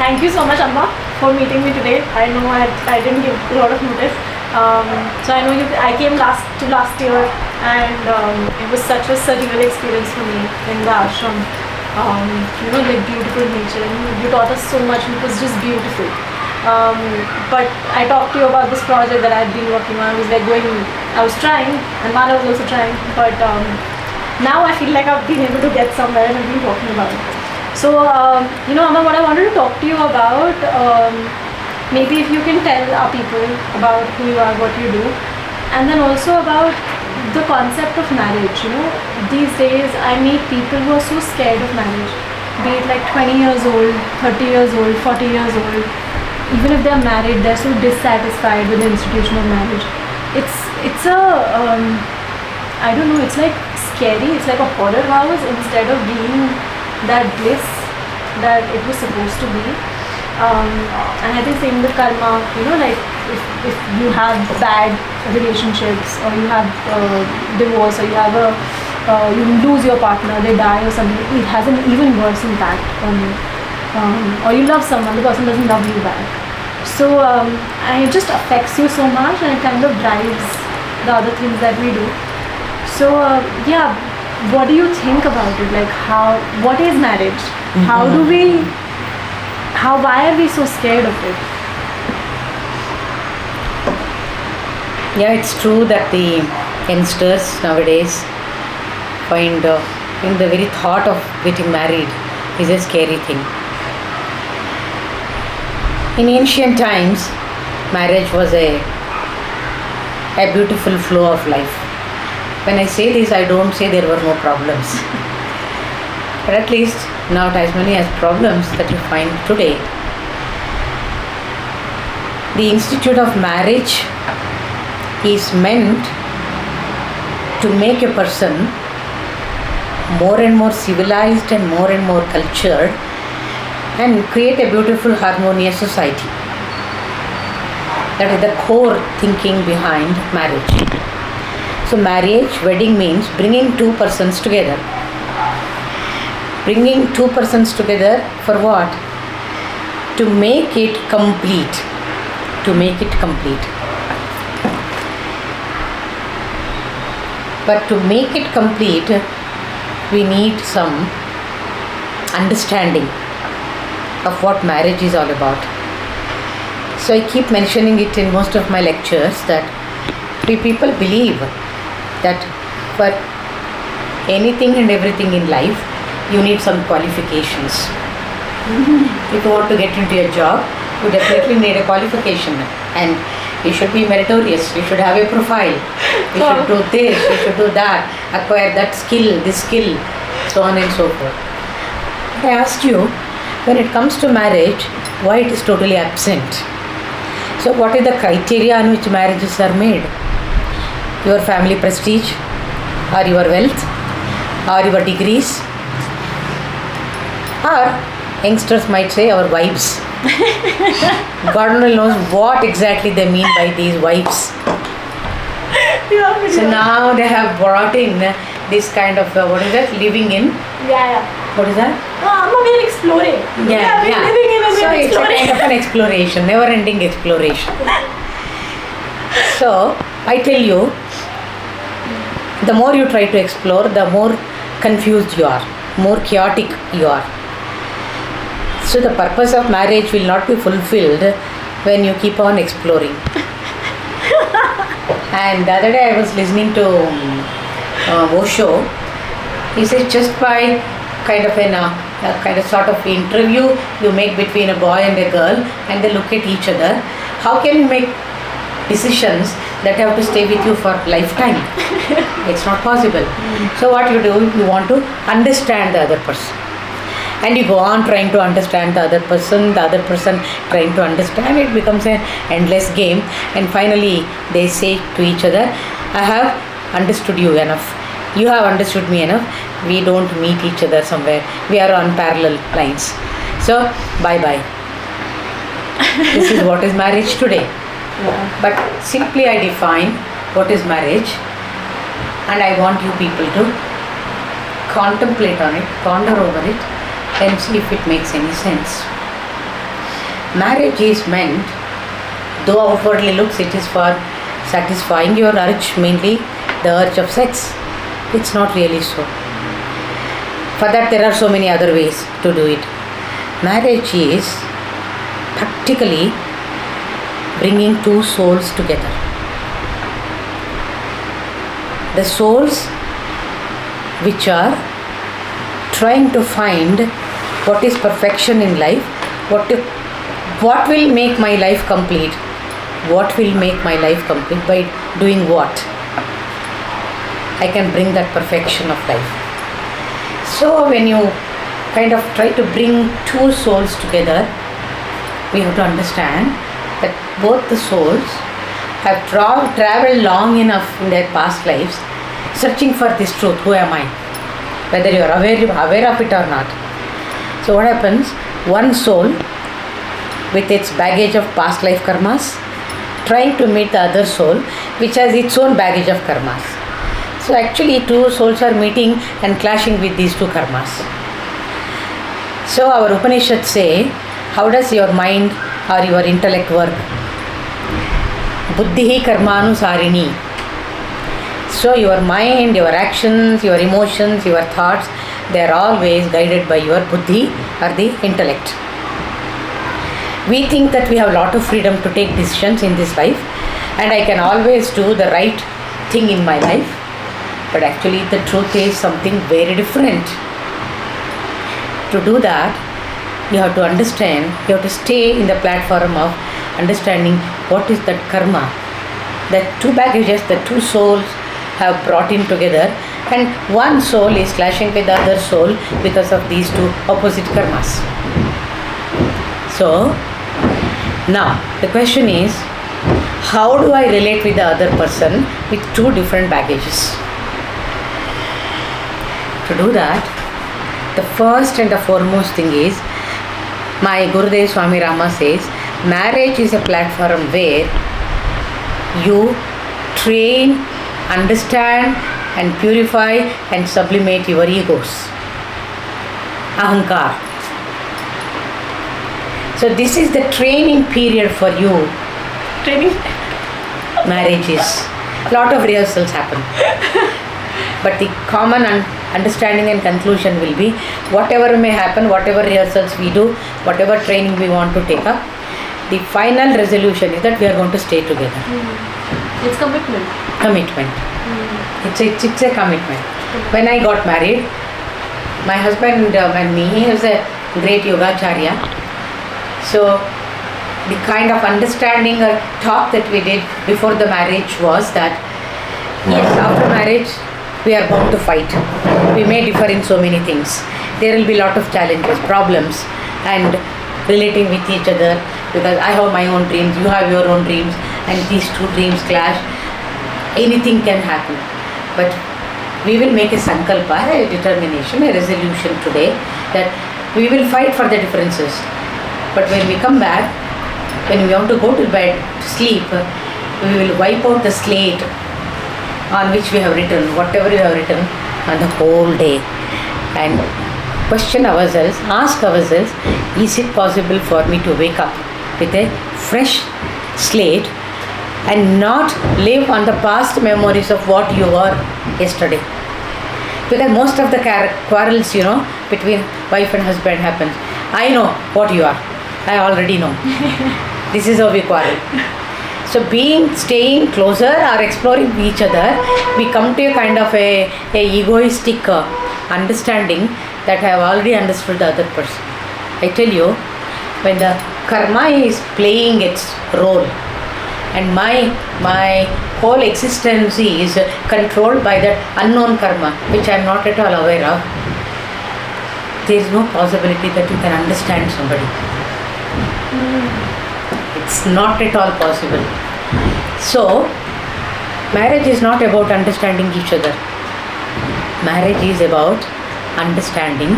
Thank you so much, Amma, for meeting me today. I know I didn't give a lot of notice. So I know I came last year, and it was such a surreal experience for me in the ashram. Like beautiful nature. You taught us so much. It was just beautiful. But I talked to you about this project that I've been working on. I was trying, and Manav was also trying, but now I feel like I've been able to get somewhere, and I've been talking about it. So, Amma, what I wanted to talk to you about, maybe if you can tell our people about who you are, what you do, and then also about the concept of marriage. These days I meet people who are so scared of marriage, be it like 20 years old, 30 years old, 40 years old. Even if they're married, they're so dissatisfied with the institution of marriage. It's a, I don't know, it's like scary, it's like a horror house instead of being that bliss that it was supposed to be. And I think same with karma, like if you have bad relationships, or you have divorce, or you have you lose your partner, they die or something, it has an even worse impact on you. Or you love someone, the person doesn't love you back. So and it just affects you so much, and it kind of drives the other things that we do. So what do you think about it? Like what is marriage? Why are we so scared of it? Yeah, it's true that the youngsters nowadays find in the very thought of getting married is a scary thing. In ancient times, marriage was a beautiful flow of life. When I say this, I don't say there were no problems. But at least not as many as problems that you find today. The institute of marriage is meant to make a person more and more civilized and more cultured, and create a beautiful harmonious society. That is the core thinking behind marriage. So marriage, wedding means bringing two persons together. Bringing two persons together for what? To make it complete. To make it complete. But to make it complete, we need some understanding of what marriage is all about. So I keep mentioning it in most of my lectures that we people believe that for anything and everything in life, you need some qualifications. If you want to get into a job, you definitely need a qualification, and you should be meritorious, you should have a profile, you should do this, you should do that, acquire that skill, this skill, so on and so forth. I asked you, when it comes to marriage, why it is totally absent? So what is the criteria on which marriages are made? Your family prestige, or your wealth, or your degrees, or youngsters might say our wives. God only knows what exactly they mean by these wives. So now they have brought in this kind of, what is that, living in? Yeah. What is that? We are exploring. Yeah. Living in and so we're it's exploring. a kind of an exploration, never-ending exploration. So I tell you, the more you try to explore, the more confused you are, more chaotic you are. So the purpose of marriage will not be fulfilled when you keep on exploring. And the other day I was listening to Osho. He says just by kind of sort of interview you make between a boy and a girl, and they look at each other, how can you make decisions that have to stay with you for lifetime? It's not possible. So what you do, you want to understand the other person, and you go on trying to understand the other person trying to understand. It becomes an endless game, and finally they say to each other, I have understood you enough, you have understood me enough, we don't meet each other somewhere, we are on parallel lines, so bye bye. This is what is marriage today. But simply I define what is marriage, and I want you people to contemplate on it, ponder over it, and see if it makes any sense. marriage is meant, though outwardly looks it is for satisfying your urge, mainly the urge of sex. It's not really so. For that there are so many other ways to do it. Marriage is practically bringing two souls together. The souls which are trying to find what is perfection in life, what will make my life complete, what will make my life complete, by doing what I can bring that perfection of life. So when you kind of try to bring two souls together, we have to understand that both the souls have traveled long enough in their past lives searching for this truth, who am I, whether you are aware of it or not. So what happens, one soul with its baggage of past life karmas trying to meet the other soul which has its own baggage of karmas. So actually two souls are meeting and clashing with these two karmas. So our Upanishads say, how does your mind or your intellect work? Buddhihi karmanusarini. So your mind, your actions, your emotions, your thoughts, they are always guided by your buddhi or the intellect. We think that we have a lot of freedom to take decisions in this life and I can always do the right thing in my life, but actually the truth is something very different. To do that, you have to understand, you have to stay in the platform of understanding what is that karma, that two baggages, the two souls have brought in together, and one soul is clashing with the other soul because of these two opposite karmas. So now the question is, how do I relate with the other person with two different baggages? To do that, the first and the foremost thing is, my Gurudev Swami Rama says, marriage is a platform where you train, understand and purify and sublimate your egos, ahankar. So this is the training period for you. Training? Marriages. Lot of rehearsals happen. But the common understanding and conclusion will be, whatever may happen, whatever rehearsals we do, whatever training we want to take up, the final resolution is that we are going to stay together. It's commitment. Commitment. It's a commitment. When I got married, my husband and me, he was a great yogacharya. So the kind of understanding or talk that we did before the marriage was that, yes, after marriage we are bound to fight. We may differ in so many things. There will be a lot of challenges, problems, and relating with each other, because I have my own dreams, you have your own dreams, and these two dreams clash. Anything can happen. But we will make a sankalpa, a determination, a resolution today that we will fight for the differences. But when we come back, when we want to go to bed, to sleep, we will wipe out the slate on which we have written, whatever we have written on the whole day, and question ourselves, ask ourselves, is it possible for me to wake up with a fresh slate and not live on the past memories of what you were yesterday? Because most of the quarrels, between wife and husband happens. I know what you are. I already know. This is how we quarrel. So staying closer or exploring each other, we come to a kind of a egoistic understanding that I have already understood the other person. I tell you, when the karma is playing its role and my whole existence is controlled by that unknown karma, which I am not at all aware of, there is no possibility that you can understand somebody. It's not at all possible. So, marriage is not about understanding each other. Marriage is about understanding